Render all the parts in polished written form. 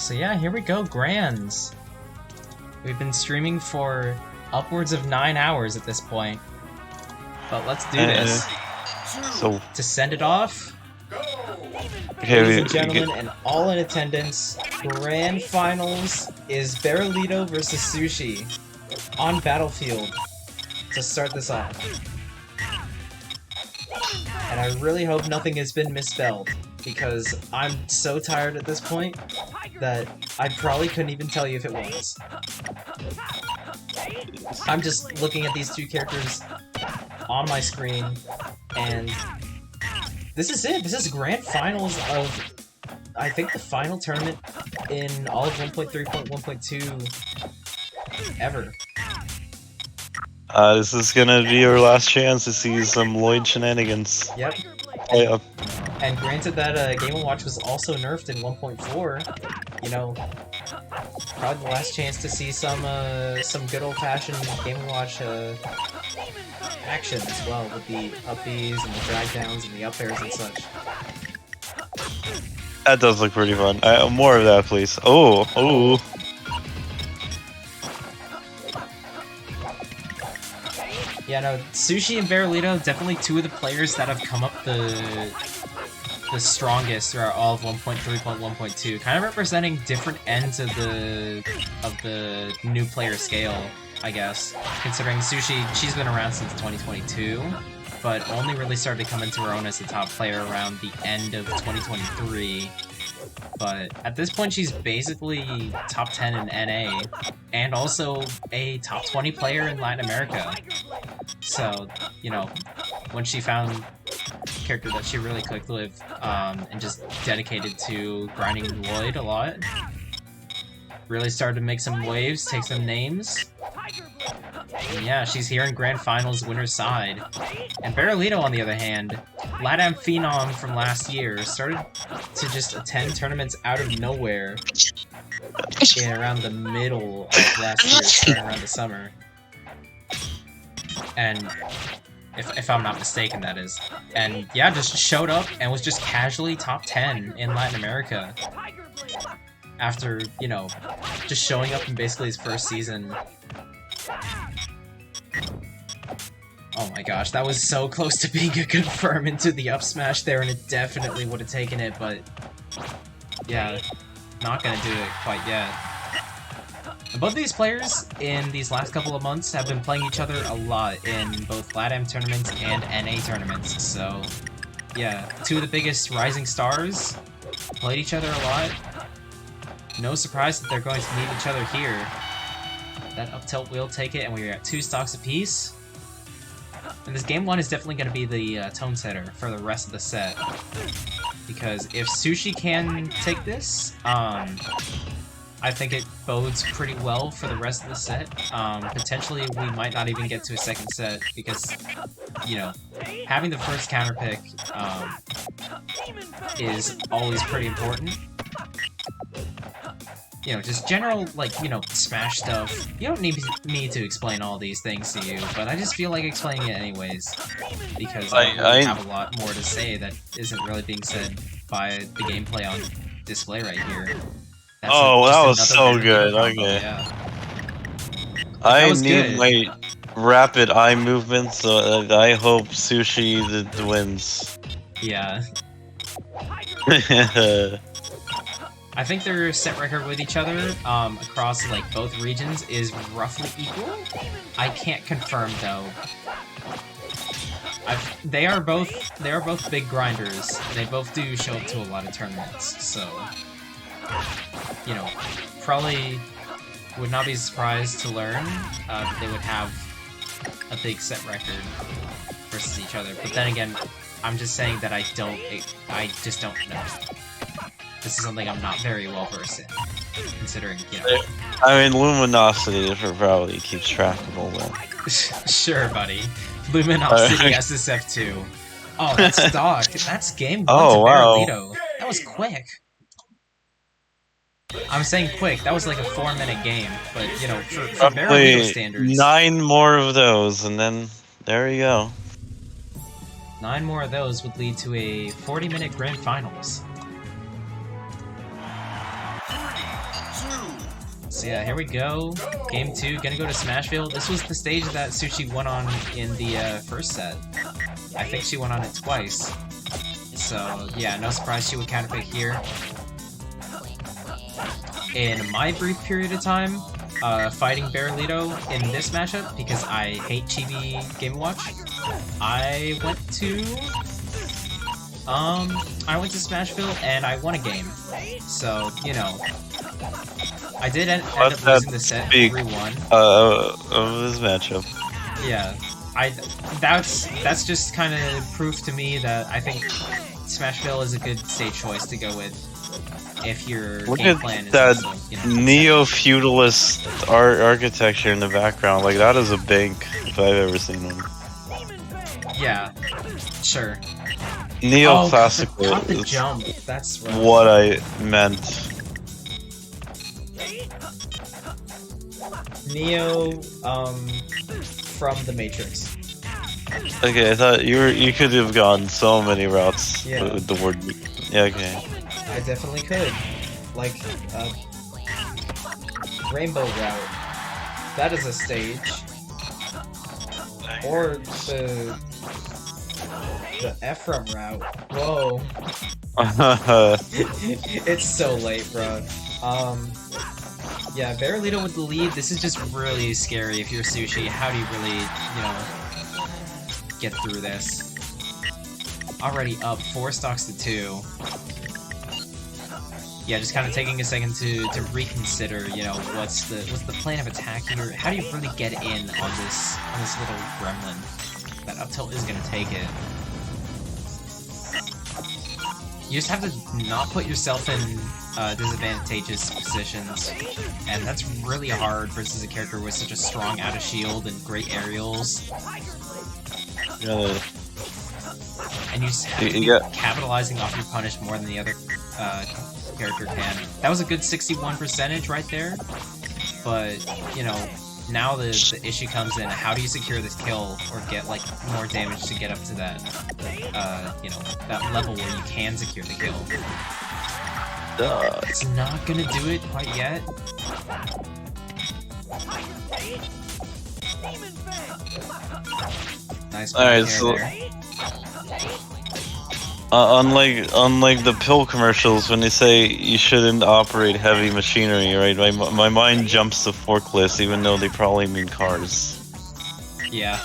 So yeah, here we go, Grands. We've been streaming for upwards of 9 hours at this point. But let's do this. So to send it off, okay, ladies and gentlemen, and all in attendance, Grand Finals is Barrilito versus Sushi on Battlefield to start this off. And I really hope nothing has been misspelled, because I'm so tired at this point that I probably couldn't even tell you if it was. I'm just looking at these two characters on my screen, and this is it. This is Grand Finals of, I think, the final tournament in all of 1.3.1.2 ever. This is gonna be your last chance to see some Lloyd shenanigans. Yep. Yeah. And granted that Game & Watch was also nerfed in 1.4, you know, probably the last chance to see some good old-fashioned Game & Watch action as well, with the up-Bs and the drag-downs and the up-airs and such. That does look pretty fun. More of that, please. Oh, oh. Yeah, no, Sushi and Barrilito, definitely two of the players that have come up the strongest throughout all of 1.3.1.2, kind of representing different ends of the new player scale, I guess. Considering Sushi, she's been around since 2022, but only really started to come into her own as a top player around the end of 2023. But at this point, she's basically top 10 in NA, and also a top 20 player in Latin America. So, you know, when she found a character that she really clicked with, and just dedicated to grinding Lloyd a lot, really started to make some waves, take some names. And yeah, she's here in Grand Finals winner's side. And Barrilito, on the other hand, LATAM Phenom from last year, started to just attend tournaments out of nowhere in around the middle of last year, starting around the summer. And if I'm not mistaken, that is. And yeah, just showed up and was just casually top 10 in Latin America. After, you know, just showing up in basically his first season. Oh my gosh, that was so close to being a confirm into the up smash there, and it definitely would have taken it, but yeah, not gonna do it quite yet. And both these players in these last couple of months have been playing each other a lot in both LATAM tournaments and NA tournaments, so yeah, two of the biggest rising stars played each other a lot. No surprise that they're going to meet each other here. That up tilt will take it, and we're at 2 stocks apiece. And this game 1 is definitely going to be the tone setter for the rest of the set. Because if Sushi can take this, I think it bodes pretty well for the rest of the set. Potentially, we might not even get to a second set, because, you know, having the first counter pick is always pretty important. You know, just general, like, you know, Smash stuff. You don't need me to explain all these things to you, but I just feel like explaining it anyways. Because I don't really have a lot more to say that isn't really being said by the gameplay on display right here. That's that was so good, okay. Yeah. I need my rapid eye movements, so I hope Sushi wins. Yeah. I think their set record with each other, across, like, both regions is roughly equal. I can't confirm, though. They are both big grinders. They both do show up to a lot of tournaments, so, you know, probably would not be surprised to learn that they would have a big set record versus each other. But then again, I'm just saying that I just don't know. This is something I'm not very well versed in, considering, you know. I mean, Luminosity probably keeps track of all that. Sure, buddy. Luminosity SSF2. Oh, that's stock. That's game 1 to Barrilito. That was quick. I'm saying quick. That was like a 4-minute game, but, you know, for Barrilito standards. 9 more of those, and then there you go. 9 more of those would lead to a 40-minute Grand Finals. So yeah, here we go. Game 2, gonna go to Smashville. This was the stage that Sushi won on in the first set. I think she won on it twice. So yeah, no surprise she would counterpick here. In my brief period of time, fighting Barrilito in this matchup, because I hate Chibi Game & Watch, I went to Smashville and I won a game. So, you know, I did end up losing the set 3-1. Of this matchup. Yeah, that's just kind of proof to me that I think Smashville is a good stage choice to go with if your game plan is that also, you know, neo-feudalist architecture in the background. Like, that is a bank if I've ever seen one. Yeah, sure. Neoclassical got the is jump. That's right. what I meant. Neo, from the Matrix. Okay, I thought you could have gone so many routes Yeah. with the word. Yeah, okay. I definitely could. Like, Rainbow Route. That is a stage. Or the Ephraim route. Whoa. It's so late, bro. Yeah, Barrilito with the lead. This is just really scary if you're Sushi. How do you really, you know, get through this? Already up 4 stocks to 2. Yeah, just kind of taking a second to reconsider, you know, what's the plan of attack here? How do you really get in on this little gremlin? That up tilt is gonna take it. You just have to not put yourself in disadvantageous positions, and that's really hard versus a character with such a strong out of shield and great aerials. Yeah. And you just have to be capitalizing off your punish more than the other character can. That was a good 61% right there, but, you know, now the issue comes in, how do you secure this kill or get, like, more damage to get up to that, you know, that level where you can secure the kill. It's not gonna do it quite yet. Nice. Alright, so unlike the pill commercials, when they say you shouldn't operate heavy machinery, right? My mind jumps to forklifts, even though they probably mean cars. Yeah.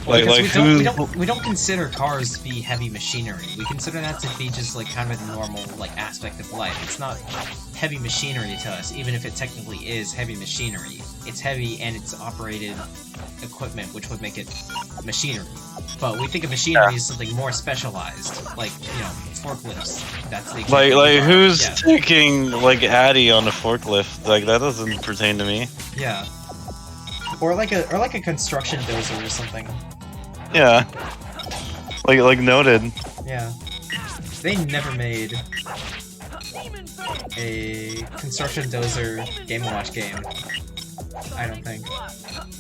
Like we don't consider cars to be heavy machinery. We consider that to be just like kind of a normal like aspect of life. It's not heavy machinery to us, even if it technically is heavy machinery. It's heavy and it's operated equipment, which would make it machinery. But we think of machinery as something more specialized, like, you know, forklifts. That's the like who's taking like Addy on a forklift? Like, that doesn't pertain to me. Yeah. Or like a construction dozer or something. Yeah. Like noted. Yeah. They never made a construction dozer Game & Watch game. I don't think.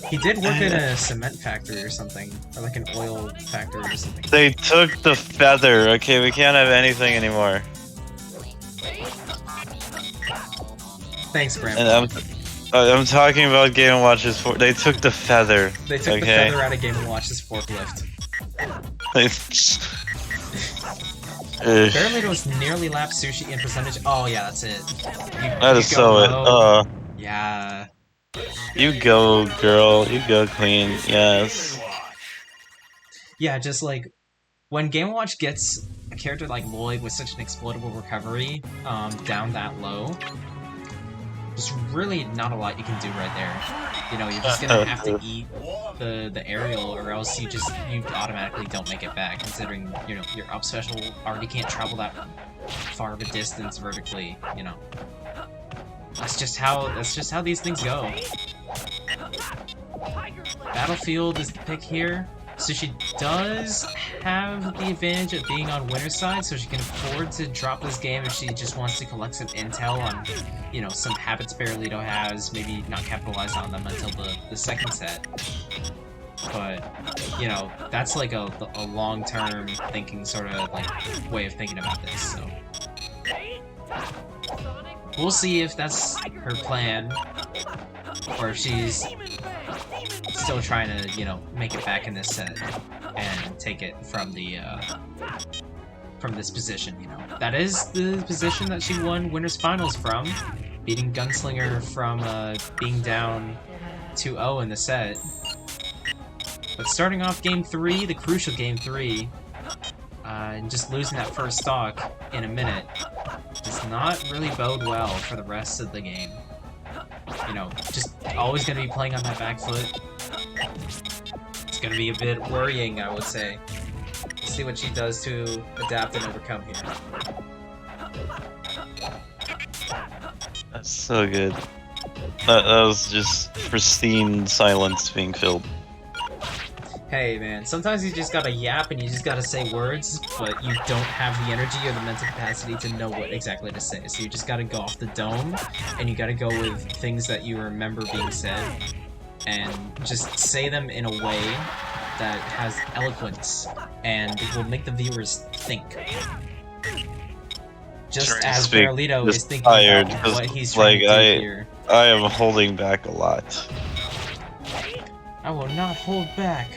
He did work in a cement factory or something, or like an oil factory or something. They took the feather. Okay, we can't have anything anymore. Thanks, Grandpa. And I'm talking about Game & Watch's they took the feather. They took the feather out of Game & Watch's forklift. Barrilito was nearly lapped Sushi in percentage. Oh yeah, that's it. That is so it. Yeah. You go, girl. You go, queen. Yes. Yeah, just like when Game & Watch gets a character like Lloyd with such an exploitable recovery down that low, there's really not a lot you can do right there. You know, you're just gonna have to eat the aerial, or else you automatically don't make it back. Considering, you know, your up special already can't travel that far of a distance vertically. You know, that's just how these things go. Battlefield is the pick here. So she does have the advantage of being on winner's side, so she can afford to drop this game if she just wants to collect some intel on, you know, some habits Barrilito has, maybe not capitalize on them until the second set. But, you know, that's like a long-term thinking sort of like way of thinking about this, so. we'll see if that's her plan, or if she's still trying to, you know, make it back in this set and take it from the from this position. You know, that is the position that she won Winners Finals from, beating Gunslinger from being down 2-0 in the set. But starting off Game 3, the crucial Game 3, and just losing that first stock in a minute does not really bode well for the rest of the game. You know, just always going to be playing on that back foot. It's going to be a bit worrying, I would say. Let's see what she does to adapt and overcome here. That's so good. That was just pristine silence being filled. Hey man, sometimes you just gotta yap and you just gotta say words, but you don't have the energy or the mental capacity to know what exactly to say. So you just gotta go off the dome, and you gotta go with things that you remember being said, and just say them in a way that has eloquence, and it will make the viewers think. Just as Barrilito is thinking about what he's trying to do here. I am holding back a lot. I will not hold back.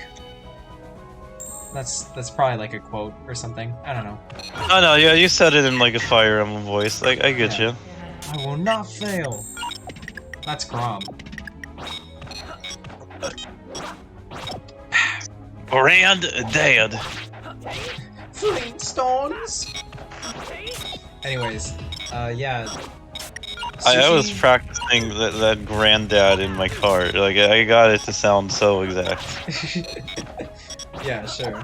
That's probably like a quote or something. I don't know. Oh no, yeah, you said it in like a Fire Emblem voice. Like, I get you. I will not fail. That's Grom. Granddad. Flintstones. Anyways, yeah. I was practicing that granddad in my car. Like, I got it to sound so exact. Yeah, sure.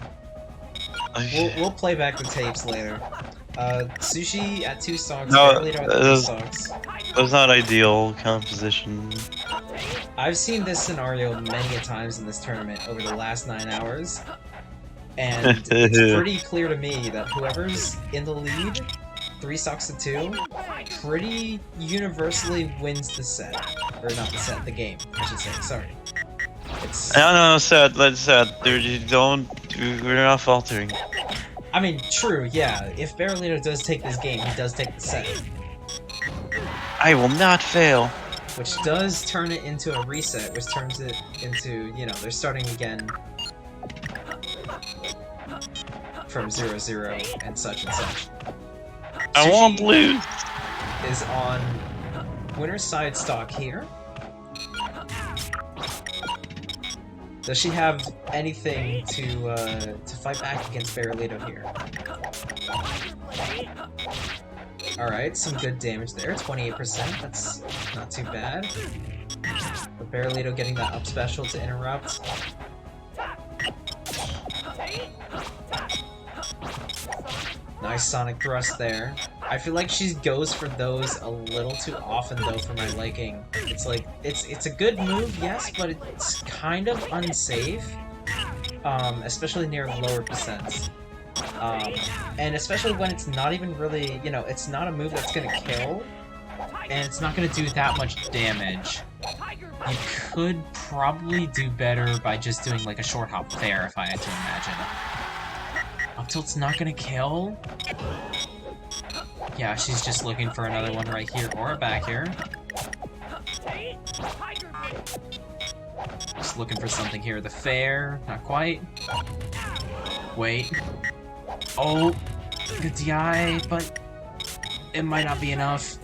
We'll play back the tapes later. Sushi at 2 stocks, no, Barrilito at 3 stocks. That's not ideal composition. I've seen this scenario many a times in this tournament over the last 9 hours, and it's pretty clear to me that whoever's in the lead, 3 stocks to 2, pretty universally wins the set. Or not the set, the game, I should say, sorry. No, sad. Let's sad. We're not faltering. I mean, true, yeah. If Barrilito does take this game, he does take the set. I will not fail. Which does turn it into a reset, which turns it into, you know, they're starting again from 0-0 and such and such. I won't lose. Is on winner's side stock here. Does she have anything to fight back against Barrilito here? Alright, some good damage there, 28%, that's not too bad. But Barrilito getting that up special to interrupt. Nice sonic thrust there. I feel like she goes for those a little too often though for my liking. It's like, it's a good move, yes, but it's kind of unsafe. Especially near lower percents. And especially when it's not even really, you know, it's not a move that's gonna kill, and it's not gonna do that much damage. You could probably do better by just doing like a short hop there, if I had to imagine. Up tilt's not gonna kill? Yeah, she's just looking for another one right here, or a back here. Just looking for something here. The fair, not quite. Wait. Oh, good DI, but it might not be enough.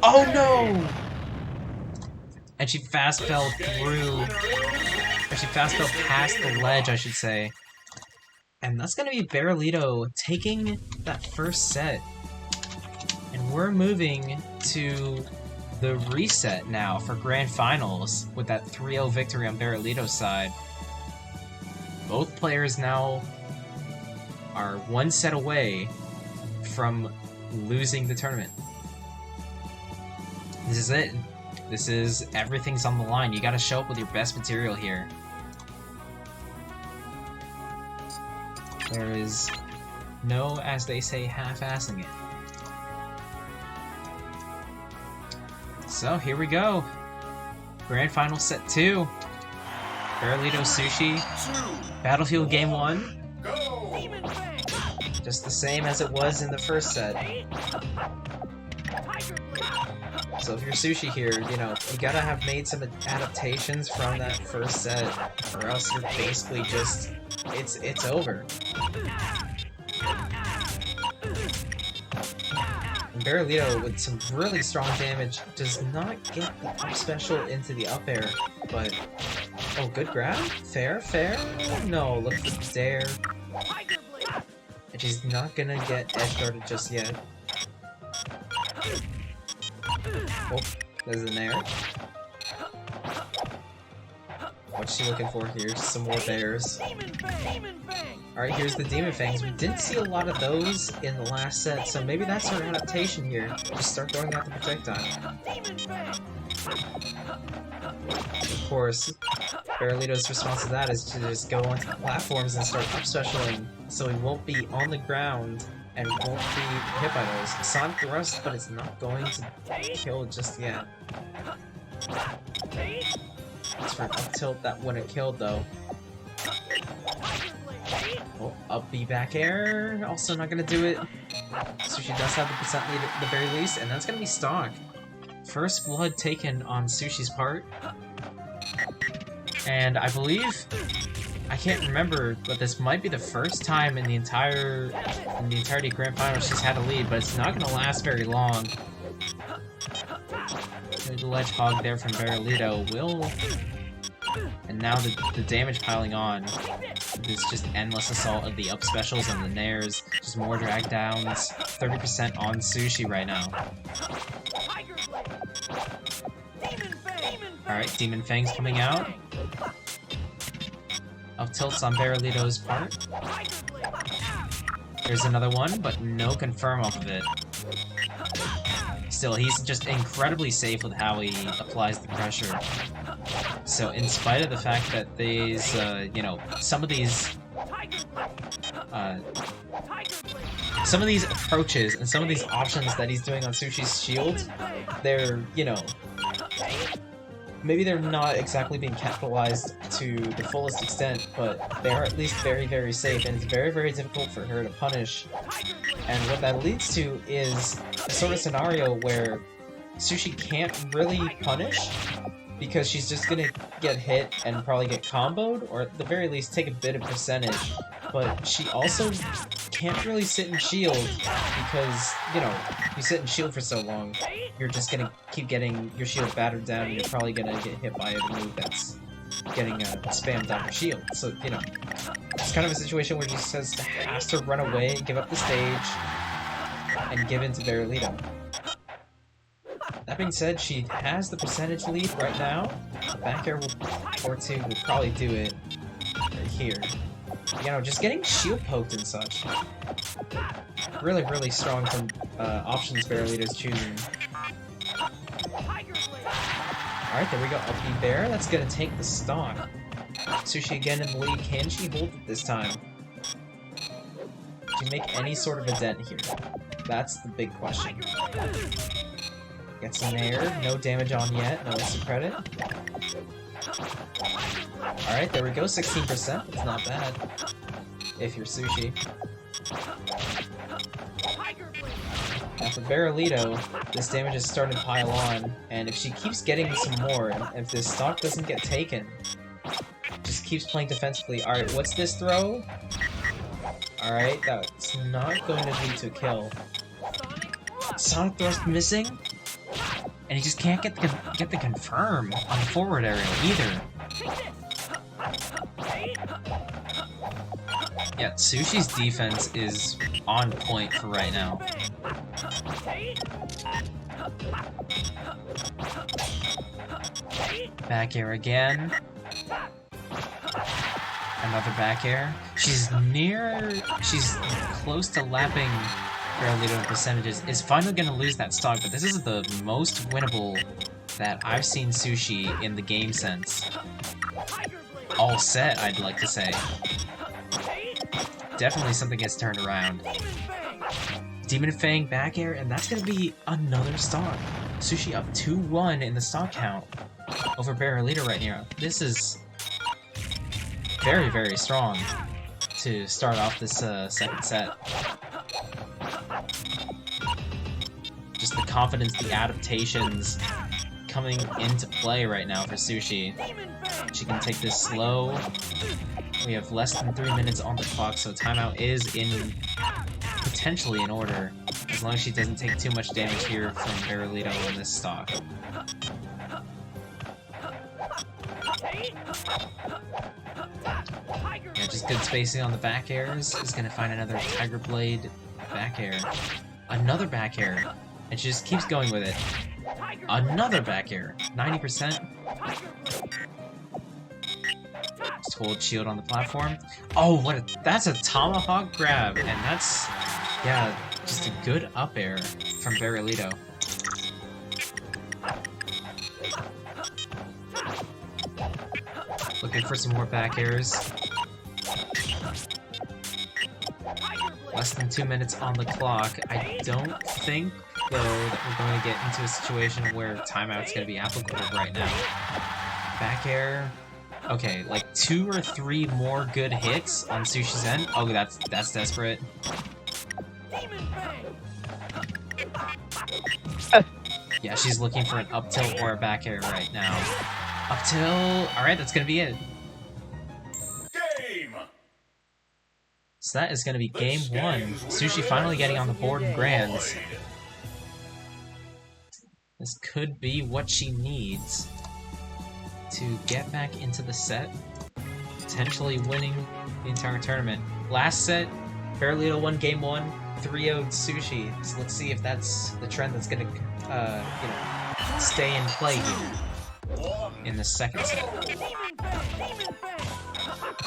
Oh no! And she fast fell through, or she fast fell past the ledge, I should say. And that's gonna be Barrilito taking that first set. And we're moving to the reset now for Grand Finals with that 3-0 victory on Barrilito's side. Both players now are one set away from losing the tournament. This is it. This is everything's on the line. You gotta show up with your best material here. There is no, as they say, half-assing it. So, here we go. Grand Final Set 2. Barrilito Sushi. Battlefield Game 1. Just the same as it was in the first set. So if you're Sushi here, you know, you gotta have made some adaptations from that first set, or else you're basically just, it's over. And Barrilito, with some really strong damage, does not get the up special into the up air, but... Oh, good grab? Fair, fair? No, look at the dare. And she's not gonna get edge guarded just yet. Oh, there's an air. What's she looking for here? Some more bears. Alright, here's the Demon Fangs. We didn't see a lot of those in the last set, so maybe that's her adaptation here. Just start throwing out the projectile. Of course, Barrilito's response to that is to just go onto the platforms and start up specialing, so he won't be on the ground and won't be hit by those. Sonic Thrust, but it's not going to kill just yet. It's for an up tilt that wouldn't have killed though. Oh, up B back air, also not gonna do it. So she does have the percent lead at the very least, and that's gonna be stock. First blood taken on Sushi's part. And I believe, I can't remember, but this might be the first time in the entirety of Grand Final she's had a lead, but it's not gonna last very long. The ledge hog there from Barrilito will... And now the damage piling on. This just endless assault of the up specials and the nairs. Just more drag downs. 30% on Sushi right now. Alright, Demon Fangs coming out. Up tilts on Barrilito's part. There's another one, but no confirm off of it. Still, he's just incredibly safe with how he applies the pressure. So, in spite of the fact that these, you know, some of these approaches and some of these options that he's doing on Sushi's shield, they're, you know, maybe they're not exactly being capitalized to the fullest extent, but they are at least very, very safe, and it's very, very difficult for her to punish. And what that leads to is a sort of scenario where Sushi can't really punish, because she's just gonna get hit and probably get comboed, or at the very least take a bit of percentage. But she also can't really sit in shield, because, you know, you sit in shield for so long, you're just gonna keep getting your shield battered down, and you're probably gonna get hit by a move that's getting spammed on your shield. So, you know, it's kind of a situation where she has to run away, give up the stage, and give in to Barrilito. That being said, she has the percentage lead right now. Back air or two will probably do it right here. You know, just getting shield poked and such. Really, really strong from options Barrilito's choosing. Alright, there we go. Up B there. That's gonna take the stock. Sushi again in the lead. Can she hold it this time? Can she make any sort of a dent here? That's the big question. Gets an air, no damage on yet, no extra credit. Alright, there we go, 16%, it's not bad. If you're Sushi. Now for Barrilito, this damage is starting to pile on, and if she keeps getting some more, and if this stock doesn't get taken, just keeps playing defensively. Alright, what's this throw? Alright, that's not going to lead to a kill. Sonic Thrust missing? And he just can't get the confirm on the forward aerial either. Yeah, Sushi's defense is on point for right now. Back air again. Another back air. She's close to lapping Barrilito in percentages. Is finally gonna lose that stock, but this is the most winnable that I've seen Sushi in the game since. All set, I'd like to say. Definitely something gets turned around. Demon Fang back air, and that's gonna be another stock. Sushi up 2-1 in the stock count over Barrilito right now. This is very, very strong to start off this second set. Just the confidence, the adaptations coming into play right now for Sushi. She can take this slow. We have less than 3 minutes on the clock, so timeout is potentially in order, as long as she doesn't take too much damage here from Barrilito in this stock. Yeah, just good spacing on the back airs. Is gonna find another Tiger Blade back air. Another back air. And she just keeps going with it. Another back air. 90%. Just hold shield on the platform. Oh, that's a tomahawk grab. And that's, yeah, just a good up air from Barrilito. Looking for some more back airs. Less than 2 minutes on the clock. I don't think, though, that we're going to get into a situation where timeout's going to be applicable right now. Back air. Okay, like 2 or 3 more good hits on Sushi's end. Oh, that's desperate. Yeah, she's looking for an up tilt or a back air right now. Up tilt. Alright, that's going to be it. So that is going to be game 1. Sushi finally getting on the board in grands. This could be what she needs to get back into the set, potentially winning the entire tournament. Last set, Barrilito won game 1, 3-0'd Sushi. So let's see if that's the trend that's going to, stay in play here in the second set.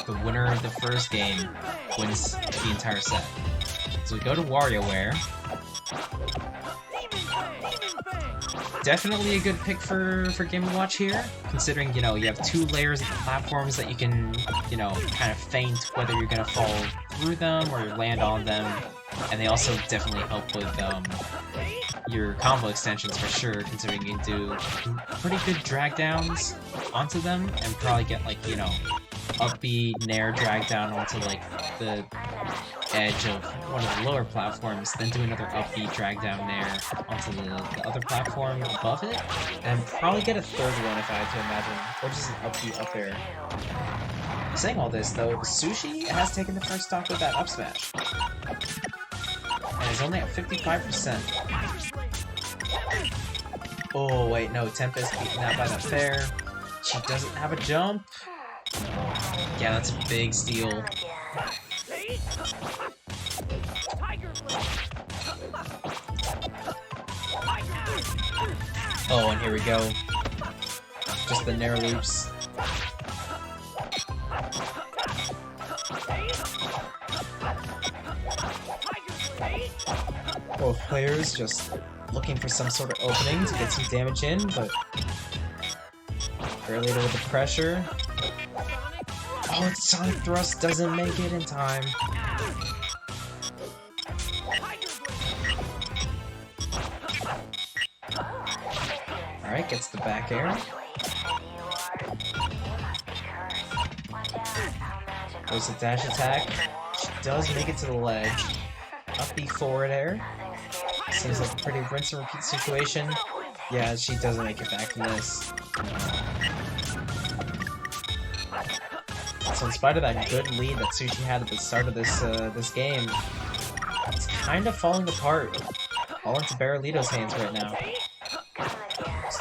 The winner of the first game wins the entire set. So we go to WarioWare. Definitely a good pick for Game & Watch here, considering, you know, you have 2 layers of platforms that you can, you know, kind of feint whether you're going to fall through them or land on them, and they also definitely help with your combo extensions for sure, considering you can do pretty good drag downs onto them, and probably get, like, you know, upbeat nair drag down onto, like, the edge of one of the lower platforms, then do another upbeat drag down nair onto the other platform above it, and probably get a third one if I had to imagine, or just an upbeat up air. Saying all this, though, Sushi has taken the first stock with that up smash, and is only at 55%. Oh, wait, no, Tempest beaten out by the fair. She doesn't have a jump. Yeah, that's a big steal. Oh, and here we go. Just the nair loops. Both players just looking for some sort of opening to get some damage in, but Barrilito with the pressure. Oh, its Sonic Thrust doesn't make it in time. Alright, gets the back air. Goes the dash attack. She does make it to the ledge. Up the forward air. Seems like a pretty rinse and repeat situation. Yeah, she doesn't make it back from this. So in spite of that good lead that Sushi had at the start of this game, it's kind of falling apart. All into Barrilito's hands right now.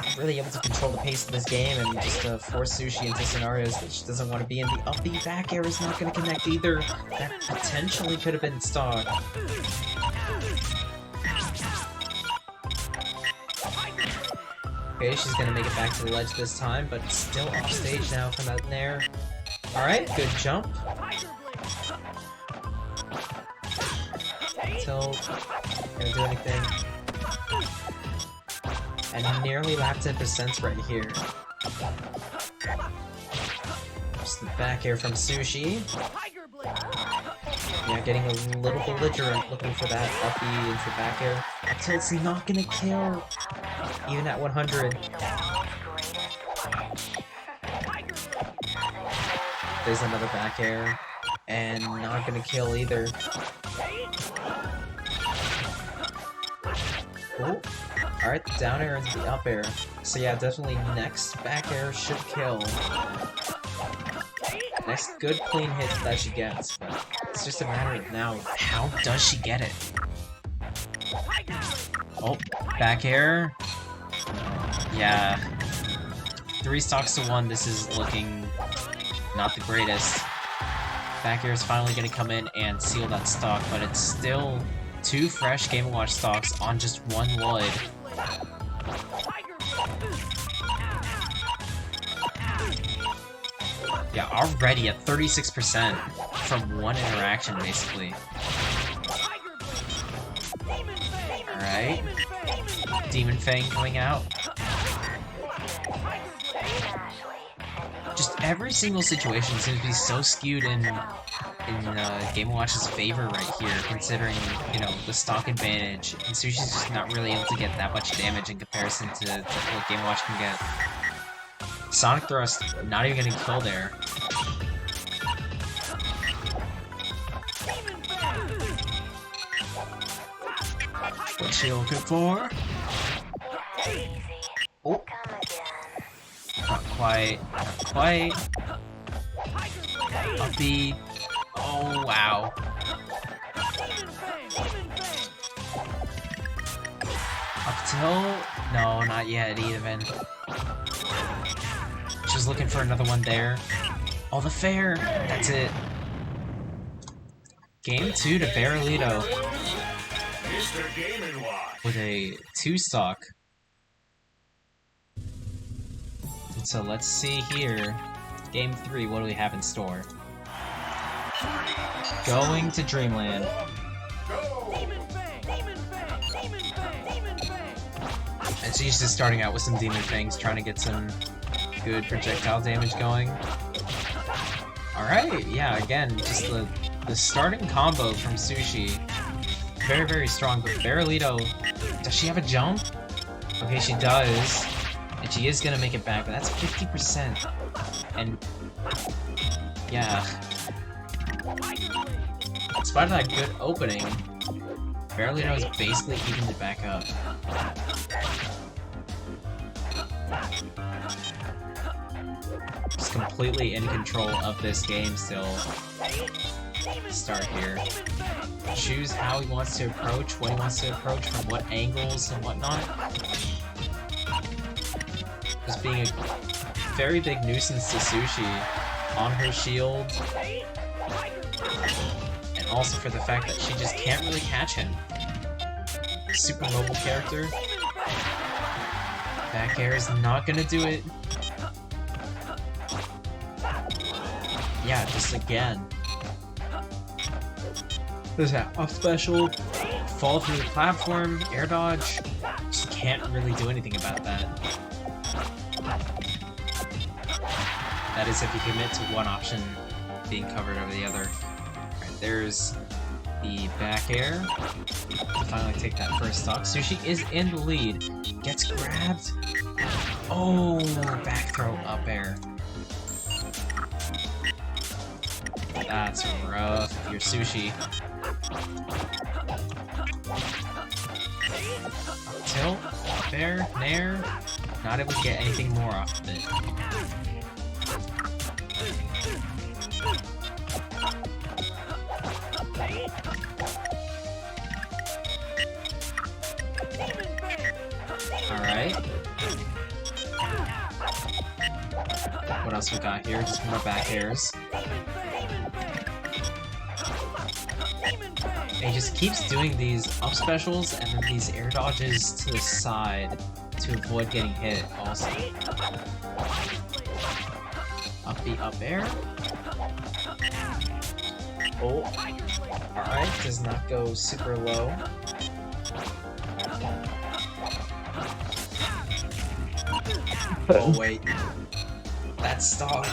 She's really able to control the pace of this game and just force Sushi into scenarios that she doesn't want to be in. The upbeat back air is not going to connect either. That potentially could have been stock. Okay, she's going to make it back to the ledge this time, but still off stage now from that nair. Alright, good jump. Tilt. Gonna do anything. And nearly lap 10% right here. Just the back air from Sushi. Yeah, getting a little belligerent looking for that uppy into back air. That tilt's not gonna kill, even at 100. There's another back air, and not gonna kill either. Oh. Alright, down air into the up air. So yeah, definitely next back air should kill. Next good clean hit that she gets, but it's just a matter of now, how does she get it? Oh, back air. Yeah. 3 stocks to 1, this is looking not the greatest. Back air is finally going to come in and seal that stock, but it's still 2 fresh Game & Watch stocks on just 1 Lloyd. Yeah, already at 36% from 1 interaction, basically. Alright. Demon Fang coming out. Just every single situation seems to be so skewed in Game & Watch's favor right here, considering, you know, the stock advantage. And Sushi's just not really able to get that much damage in comparison to what Game & Watch can get. Sonic Thrust, not even getting killed there. What's she looking for? Oh. Not quite. Not quite. Uppy. Oh, wow. Up till? No, not yet even. She's looking for another one there. Oh, the fair! That's it. Game 2 to Barrilito. With a 2 stock. So let's see here. Game 3, what do we have in store? Going to Dreamland. And she's just starting out with some Demon Fangs, trying to get some good projectile damage going. Alright, yeah, again, just the starting combo from Sushi. Very, very strong, but Barrilito, does she have a jump? Okay, she does. And she is gonna make it back, but that's 50%. And yeah. In spite of that good opening, Barrilito is basically evened it back up. Just completely in control of this game still. Start here. Choose how he wants to approach, what he wants to approach, from what angles and whatnot. Just being a very big nuisance to Sushi on her shield. And also for the fact that she just can't really catch him. Super mobile character. Back air is not gonna do it. Yeah, just again. There's that up special, fall through the platform, air dodge. Just can't really do anything about that. That is if you commit to one option being covered over the other. Alright, there's the back air to finally take that first stock. Sushi is in the lead. Gets grabbed. Oh, back throw up air. That's rough if you're Sushi. Up tilt, up air, nair. Not able to get anything more off of it. Alright. What else we got here? Just more back airs. And he just keeps doing these up specials and then these air dodges to the side to avoid getting hit also. Up the up air. Oh. Alright, does not go super low. Oh wait. That stock.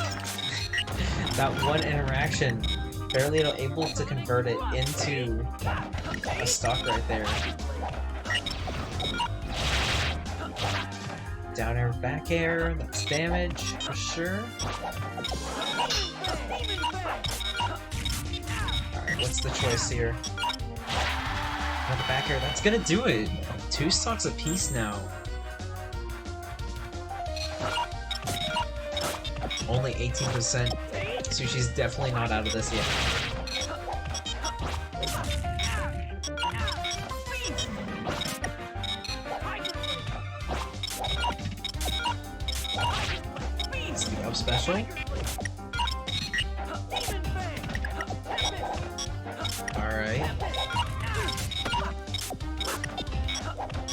That one interaction. Barely able to convert it into a stock right there. Down air, back air, that's damage for sure. Alright, what's the choice here? Another back air, that's gonna do it! 2 stocks apiece now. Only 18%. Sushi's definitely not out of this yet. It's the up special. Alright.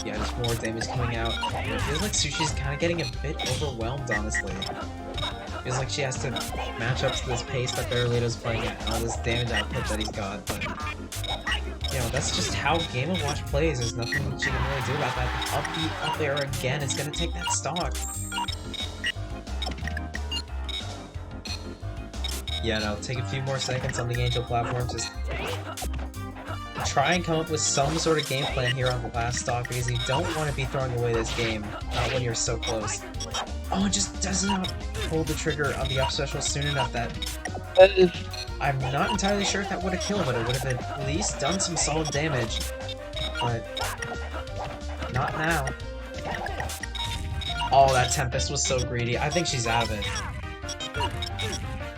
Yeah, there's more damage coming out. It feels like Sushi's kind of getting a bit overwhelmed, honestly. Feels like she has to match up to this pace that Barrilito's playing at and all this damage output that he's got, but you know, that's just how Game & Watch plays. There's nothing she can really do about that. Up the up air again, it's gonna take that stock. Yeah, no, take a few more seconds on the Angel platform, just try and come up with some sort of game plan here on the last stock, because you don't want to be throwing away this game, not when you're so close. Oh, it just does not pull the trigger on the up special soon enough that... I'm not entirely sure if that would have killed, but it would have at least done some solid damage. But... not now. Oh, that Tempest was so greedy. I think she's out of it.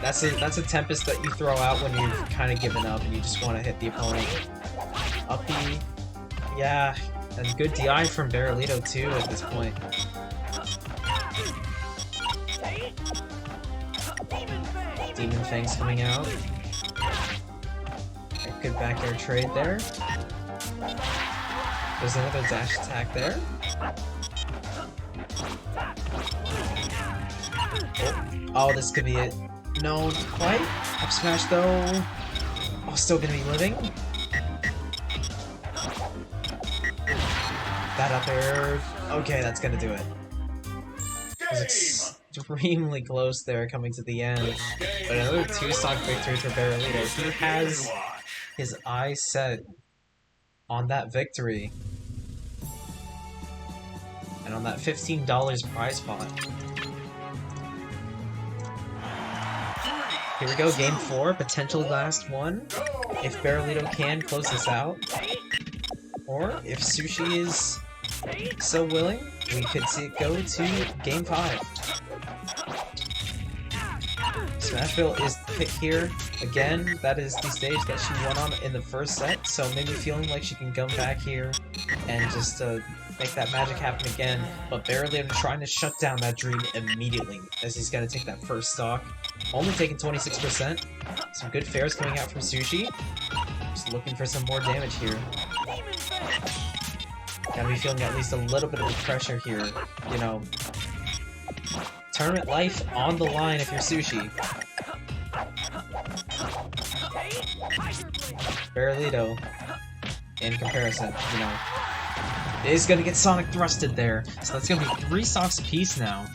That's a Tempest that you throw out when you've kind of given up and you just want to hit the opponent. Up the... yeah, and good DI from Barrilito too at this point. Demon Fang's coming out. A good back air trade there. There's another dash attack there. Oh, this could be it. No, not quite. Up smash though. Oh, still gonna be living. That up air. Okay, that's gonna do it. It was extremely close there coming to the end. But another 2-stock victory for Barrilito. He has his eyes set on that victory. And on that $15 prize pot. Here we go, game 4, potential last one. If Barrilito can close this out. Or if Sushi is so willing, we could see it go to game 5. Smashville is the pick here. Again, that is the stage that she won on in the first set, so maybe feeling like she can come back here and just make that magic happen again. But Barrilito trying to shut down that dream immediately as he's going to take that first stock. Only taking 26%. Some good fares coming out from Sushi. Just looking for some more damage here. Gotta be feeling at least a little bit of the pressure here, you know. Tournament life on the line if you're Sushi. Barrilito, in comparison, you know, is gonna get Sonic thrusted there. So that's gonna be 3 stocks apiece now.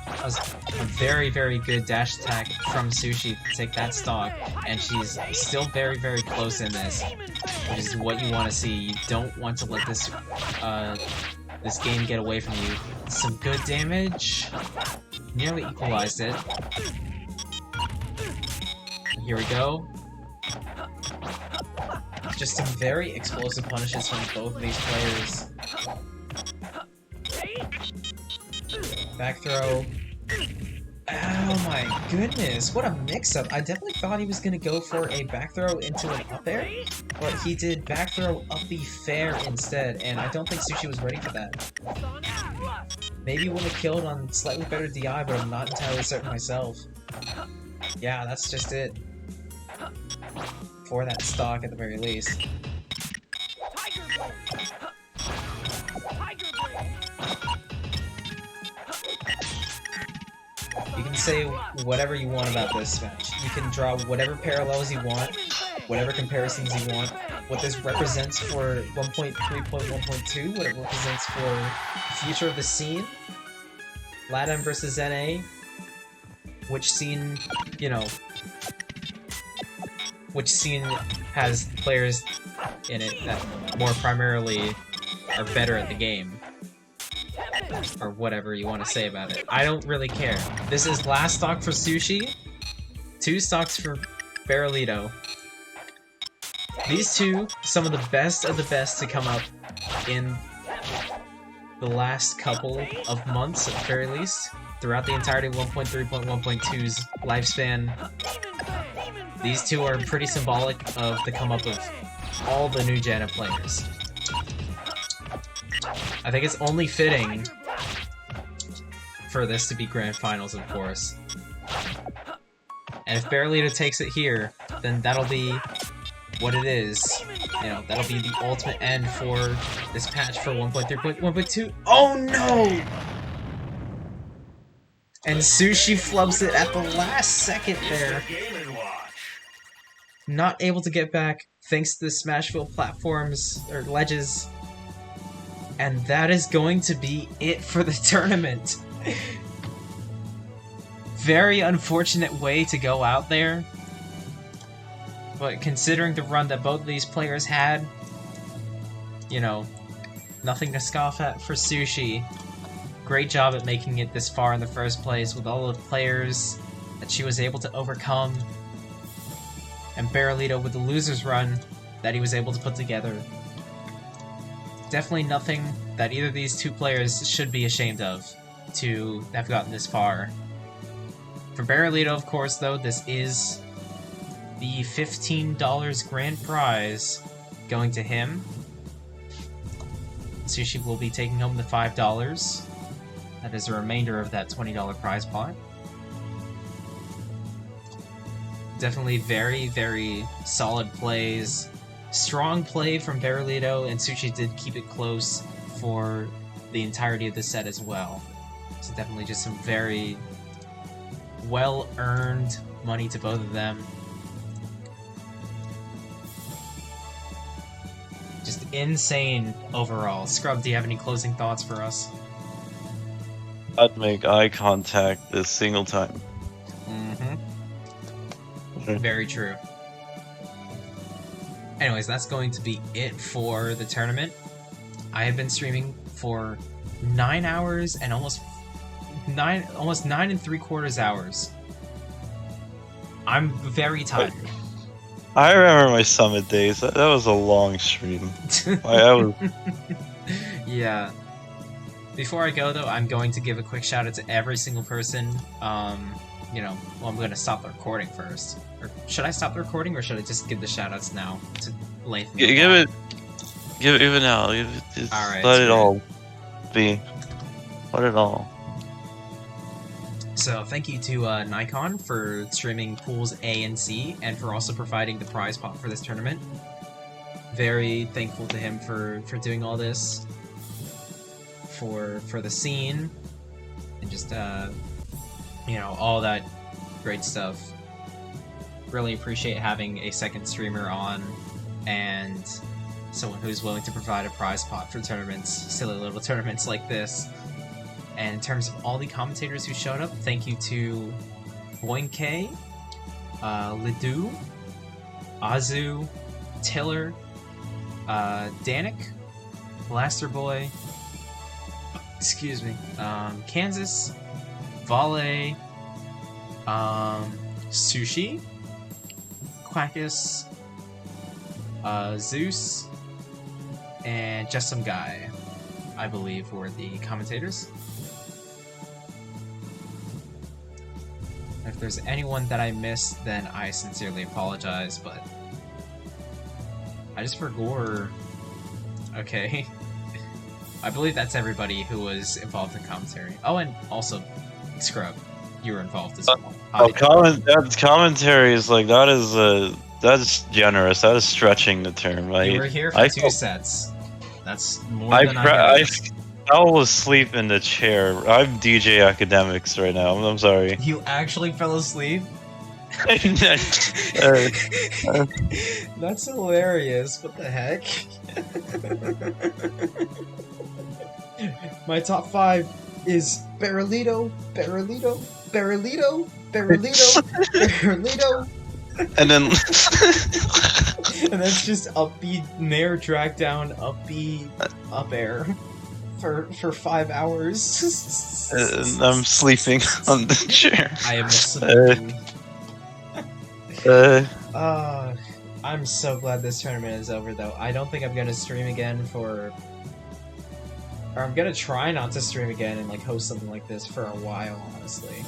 That was a very, very good dash attack from Sushi to take that stock, and she's still very, very close in this, which is what you want to see. You don't want to let this this game get away from you. Some good damage, nearly equalized it. Here we go. Just some very explosive punishes from both of these players. Back throw. Oh my goodness, what a mix-up. I definitely thought he was going to go for a back throw into an up air, but he did back throw up the fair instead, and I don't think Sushi was ready for that. Maybe would have killed on slightly better DI, but I'm not entirely certain myself. Yeah, that's just it. For that stock at the very least. You can say whatever you want about this match. You can draw whatever parallels you want, whatever comparisons you want, what this represents for 1.3.1.2, what it represents for the future of the scene, LATAM versus NA, which scene, you know, which scene has players in it that more primarily are better at the game. Or whatever you want to say about it. I don't really care. This is last stock for Sushi, 2 stocks for Barrilito. These two, some of the best to come up in the last couple of months, at the very least, throughout the entirety of 1.3.1.2's lifespan. These two are pretty symbolic of the come up of all the new gen of players. I think it's only fitting for this to be Grand Finals, of course. And if Barrilito takes it here, then that'll be what it is. You know, that'll be the ultimate end for this patch for 1.3.1.2. Oh no! And Sushi flubs it at the last second there. Not able to get back thanks to the Smashville platforms, or ledges. And that is going to be it for the tournament. Very unfortunate way to go out there. But considering the run that both of these players had, you know, nothing to scoff at for Sushi. Great job at making it this far in the first place with all the players that she was able to overcome. And Barrilito with the loser's run that he was able to put together. Definitely nothing that either of these two players should be ashamed of to have gotten this far. For Barrilito, of course, though, this is the $15 grand prize going to him. Sushi will be taking home the $5. That is the remainder of that $20 prize pot. Definitely very, very solid plays. Strong play from Barrilito, and Sushi did keep it close for the entirety of the set as well. So definitely just some very well-earned money to both of them. Just insane overall. Scrub, do you have any closing thoughts for us? I'd make eye contact this single time. Very true. Anyways, that's going to be it for the tournament. I have been streaming for 9 hours and almost 9 3/4 hours. I'm very tired. I remember my summit days. That was a long stream. I was... Yeah. Before I go, though, I'm going to give a quick shout out to every single person. You know, well, I'm going to stop the recording first. Or should I stop the recording, or should I just give the shout outs now to lengthen the Give it now. Alright, let it all be. Let it all. So thank you to Nicon for streaming pools A and C, and for also providing the prize pot for this tournament. Very thankful to him for doing all this. For the scene, and just you know, all that great stuff. Really appreciate having a second streamer on, and someone who's willing to provide a prize pot for tournaments, silly little tournaments like this. And in terms of all the commentators who showed up, thank you to boingk, Lydou, Azu, Tillur, Danick, Blaster Boy, excuse me, Kansas, Vollay, Sushi, Quackus, Xeus, and JustSomeGuy, I believe, were the commentators. If there's anyone that I missed, then I sincerely apologize, but I just forgot. Okay. I believe that's everybody who was involved in commentary. Oh, and also Scrub, you were involved as well. That commentary is like, that's generous. That is stretching the term. Right? You were here for 2 sets. That's more than I fell asleep in the chair. I'm DJ Academics right now. I'm sorry. You actually fell asleep? That's hilarious. What the heck? My top 5 is Barrilito, Barrilito, Barrilito, Barrilito, Barrilito. And then... and that's just up B, Nair, drag down, up B, up air. For 5 hours. And I'm sleeping on the chair. I am sleeping. I'm so glad this tournament is over, though. I don't think I'm gonna stream again for Or I'm gonna try not to stream again and like host something like this for a while, honestly.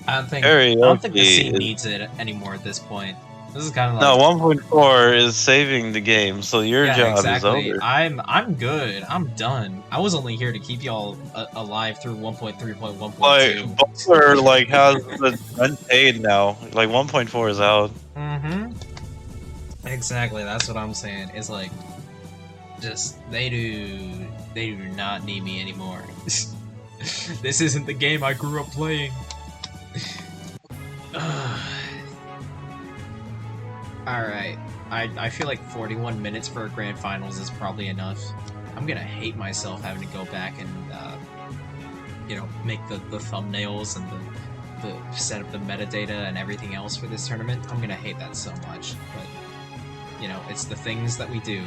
I don't think the scene needs it anymore at this point. This is kind of like... No, 1.4 is saving the game, so your job exactly. is over. I'm good. I'm done. I was only here to keep y'all alive through 1.3.1.2. Like, Butler, like, has the unpaid now. Like, 1.4 is out. Mm-hmm. Exactly, that's what I'm saying. It's like, just, they do not need me anymore. This isn't the game I grew up playing. Alright, I feel like 41 minutes for a grand finals is probably enough. I'm gonna hate myself having to go back and, you know, make the thumbnails and the set up the metadata and everything else for this tournament. I'm gonna hate that so much, but, you know, it's the things that we do.